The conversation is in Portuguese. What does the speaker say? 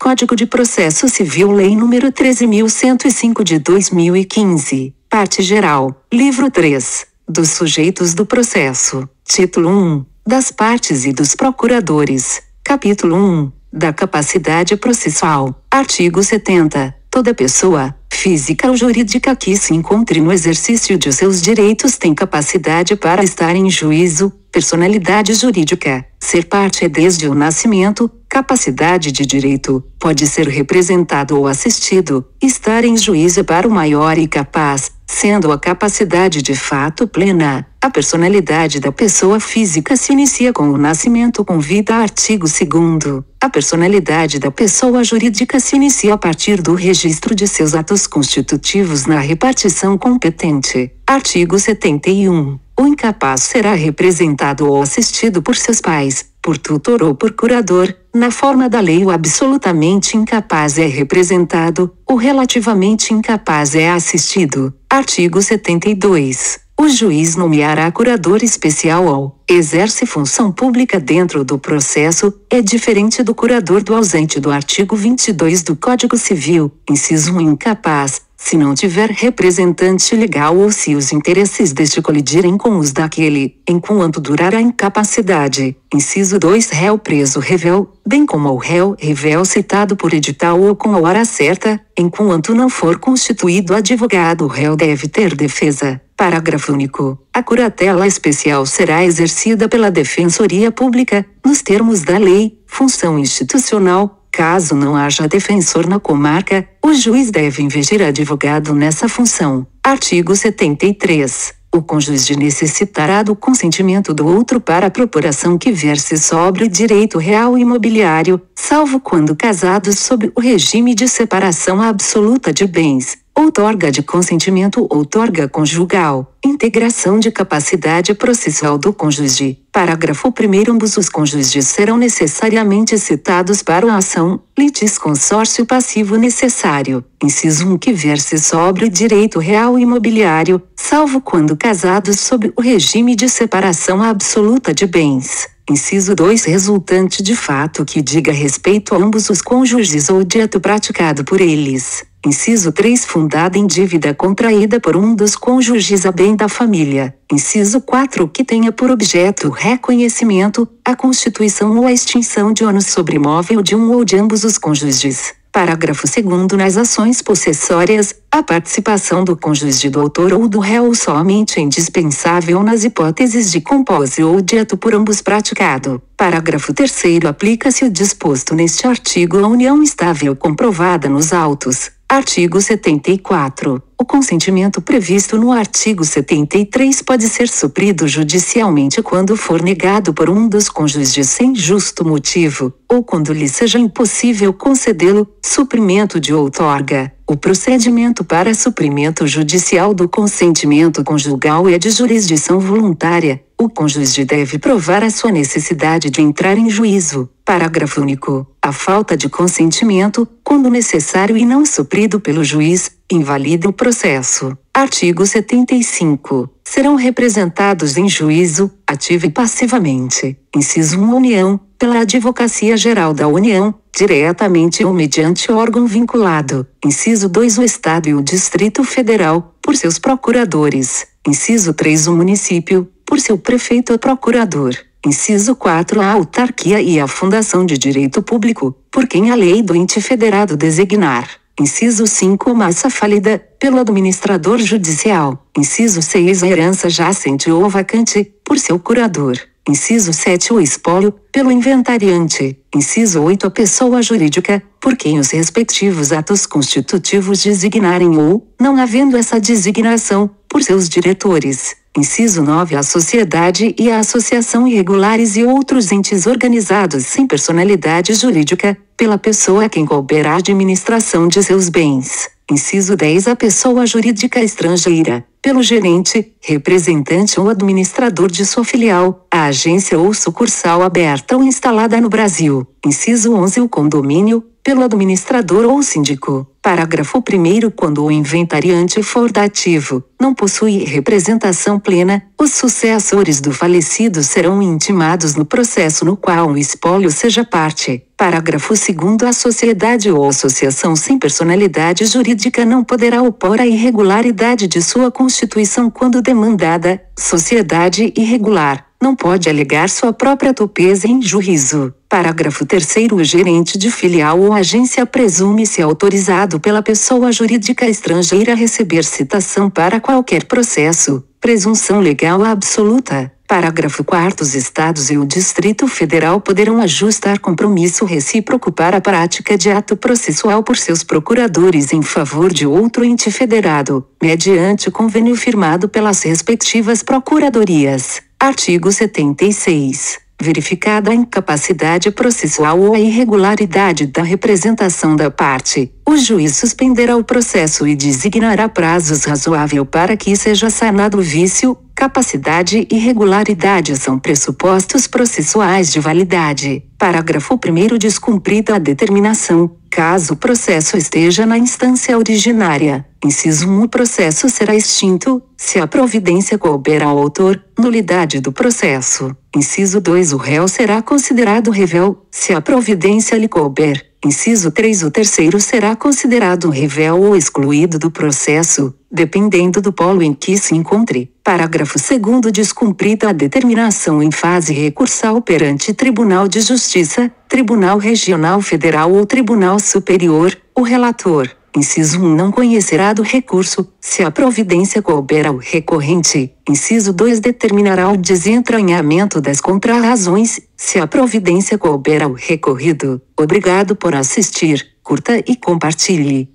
Código de Processo Civil, Lei nº 13.105 de 2015. Parte geral. Livro 3. Dos sujeitos do processo. Título 1. Das partes e dos procuradores. Capítulo 1. Da capacidade processual. Artigo 70. Toda pessoa, física ou jurídica que se encontre no exercício de seus direitos tem capacidade para estar em juízo. Personalidade jurídica. Ser parte é desde o nascimento. Capacidade de direito. Pode ser representado ou assistido. Estar em juízo para o maior e capaz, sendo a capacidade de fato plena. A personalidade da pessoa física se inicia com o nascimento com vida. Artigo 2º. A personalidade da pessoa jurídica se inicia a partir do registro de seus atos constitutivos na repartição competente. Artigo 71. O incapaz será representado ou assistido por seus pais, por tutor ou por curador. Na forma da lei, o absolutamente incapaz é representado, o relativamente incapaz é assistido. Artigo 72. O juiz nomeará curador especial ou exerce função pública dentro do processo, é diferente do curador do ausente do artigo 22 do Código Civil, inciso 1. Incapaz, se não tiver representante legal ou se os interesses deste colidirem com os daquele, enquanto durar a incapacidade. Inciso 2. Réu preso revel, bem como o réu revel citado por edital ou com a hora certa, enquanto não for constituído advogado, o réu deve ter defesa. Parágrafo único. A curatela especial será exercida pela Defensoria Pública, nos termos da lei. Função institucional. Caso não haja defensor na comarca, o juiz deve investir advogado nessa função. Artigo 73. O cônjuge necessitará do consentimento do outro para a propuração que verse sobre direito real imobiliário, salvo quando casados sob o regime de separação absoluta de bens. Outorga de consentimento, outorga conjugal, integração de capacidade processual do cônjuge. Parágrafo 1º. Ambos os cônjuges serão necessariamente citados para a ação, litisconsórcio passivo necessário. Inciso 1. Que verse sobre o direito real imobiliário, salvo quando casados sob o regime de separação absoluta de bens. Inciso 2. Resultante de fato que diga respeito a ambos os cônjuges ou de ato praticado por eles. Inciso 3. Fundada em dívida contraída por um dos cônjuges a bem da família. Inciso 4. Que tenha por objeto o reconhecimento, a constituição ou a extinção de ônus sobre imóvel de um ou de ambos os cônjuges. Parágrafo 2º. Nas ações possessórias, a participação do cônjuge do autor ou do réu somente é indispensável nas hipóteses de compose ou de ato por ambos praticado. Parágrafo 3º. Aplica-se o disposto neste artigo à união estável comprovada nos autos. Artigo 74. O consentimento previsto no artigo 73 pode ser suprido judicialmente quando for negado por um dos cônjuges sem justo motivo, ou quando lhe seja impossível concedê-lo. Suprimento de outorga. O procedimento para suprimento judicial do consentimento conjugal é de jurisdição voluntária. O cônjuge deve provar a sua necessidade de entrar em juízo. Parágrafo único. A falta de consentimento, quando necessário e não suprido pelo juiz, invalida o processo. Artigo 75. Serão representados em juízo, ativa e passivamente. Inciso 1. A União, pela Advocacia Geral da União, diretamente ou mediante órgão vinculado. Inciso 2. O Estado e o Distrito Federal, por seus procuradores. Inciso 3. O município, por seu prefeito ou procurador. Inciso 4. A autarquia e a fundação de direito público, por quem a lei do ente federado designar. Inciso 5. Massa falida, pelo administrador judicial. Inciso 6. A herança jacente ou vacante, por seu curador. Inciso 7. O espólio, pelo inventariante. Inciso 8. A pessoa jurídica, por quem os respectivos atos constitutivos designarem ou, não havendo essa designação, por seus diretores. Inciso 9. A sociedade e a associação irregulares e outros entes organizados sem personalidade jurídica, pela pessoa a quem couber a administração de seus bens. Inciso 10. A pessoa jurídica estrangeira, pelo gerente, representante ou administrador de sua filial, a agência ou sucursal aberta ou instalada no Brasil. Inciso 11. O condomínio, pelo administrador ou síndico. Parágrafo 1º. Quando o inventariante for dativo, não possui representação plena, os sucessores do falecido serão intimados no processo no qual o espólio seja parte. Parágrafo 2º. A sociedade ou associação sem personalidade jurídica não poderá opor a irregularidade de sua constituição quando demandada. Sociedade irregular não pode alegar sua própria torpeza em juízo. Parágrafo 3º. O gerente de filial ou agência presume-se autorizado pela pessoa jurídica estrangeira a receber citação para qualquer processo. Presunção legal absoluta. Parágrafo 4º. Os Estados e o Distrito Federal poderão ajustar compromisso recíproco para a prática de ato processual por seus procuradores em favor de outro ente federado, mediante convênio firmado pelas respectivas procuradorias. Artigo 76. Verificada a incapacidade processual ou a irregularidade da representação da parte, o juiz suspenderá o processo e designará prazos razoável para que seja sanado o vício. Capacidade e irregularidade são pressupostos processuais de validade. Parágrafo 1º. Descumprida a determinação, caso o processo esteja na instância originária. Inciso 1. O processo será extinto, se a providência couber ao autor, nulidade do processo. Inciso 2. O réu será considerado revel, se a providência lhe couber. Inciso 3. O terceiro será considerado revel ou excluído do processo, dependendo do polo em que se encontre. Parágrafo 2º. Descumprida a determinação em fase recursal perante Tribunal de Justiça, Tribunal Regional Federal ou Tribunal Superior, o relator, inciso 1, não conhecerá do recurso, se a providência couber ao recorrente. Inciso 2, determinará o desentranhamento das contrarrazões, se a providência couber ao recorrido. Obrigado por assistir, curta e compartilhe.